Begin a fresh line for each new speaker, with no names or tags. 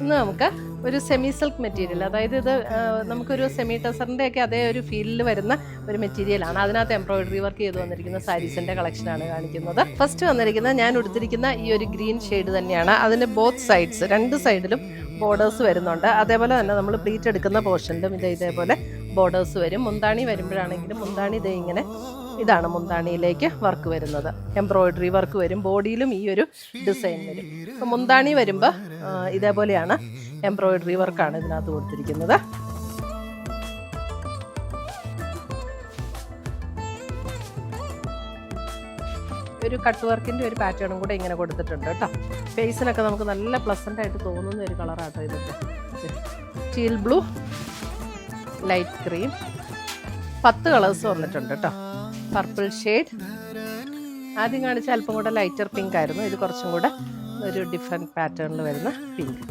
ഇന്ന് നമുക്ക് ഒരു സെമി സിൽക്ക് മെറ്റീരിയൽ, അതായത് ഇത് നമുക്കൊരു സെമി ടെസറിൻ്റെ ഒക്കെ അതേ ഒരു ഫീലിൽ വരുന്ന ഒരു മെറ്റീരിയലാണ്. അതിനകത്ത് എംബ്രോയിഡറി വർക്ക് ചെയ്ത് വന്നിരിക്കുന്ന സാരീസിൻ്റെ കളക്ഷനാണ് കാണിക്കുന്നത്. ഫസ്റ്റ് വന്നിരിക്കുന്നത് ഞാൻ ഉടുത്തിരിക്കുന്ന ഈ ഒരു ഗ്രീൻ ഷെയ്ഡ് തന്നെയാണ്. അതിൻ്റെ ബോത്ത് സൈഡ്സ്, രണ്ട് സൈഡിലും ബോർഡേഴ്സ് വരുന്നുണ്ട്. അതേപോലെ തന്നെ നമ്മൾ പ്ലീറ്റ് എടുക്കുന്ന പോർഷനിലും ഇതേപോലെ ബോർഡേഴ്സ് വരും. മുന്താണി വരുമ്പോഴാണെങ്കിലും മുന്താണി ഇങ്ങനെ ഇതാണ് മുന്താണിയിലേക്ക് വർക്ക് വരുന്നത്. എംബ്രോയിഡറി വർക്ക് വരും, ബോഡിയിലും ഈ ഒരു ഡിസൈൻ വരും. അപ്പം മുന്താണി വരുമ്പോൾ ഇതേപോലെയാണ് എംബ്രോയിഡറി വർക്കാണ് ഇതിനകത്ത് കൊടുത്തിരിക്കുന്നത്. ഒരു കട്ട് വർക്കിൻ്റെ ഒരു പാറ്റേണും കൂടെ ഇങ്ങനെ കൊടുത്തിട്ടുണ്ട് കേട്ടോ. ഫേസിനൊക്കെ നമുക്ക് നല്ല പ്ലസൻ്റ് ആയിട്ട് തോന്നുന്ന ഒരു കളറാട്ടോ ഇതൊക്കെ. Teal blue, light cream, 10 colours വന്നിട്ടുണ്ട് കേട്ടോ. പർപ്പിൾ ഷെയ്ഡ്, ആദ്യം കാണിച്ച അല്പം കൂടെ ലൈറ്റർ പിങ്ക് ആയിരുന്നു. ഇത് കുറച്ചും കൂടെ ഒരു ഡിഫറെൻറ്റ് പാറ്റേണിൽ വരുന്ന പിങ്ക്.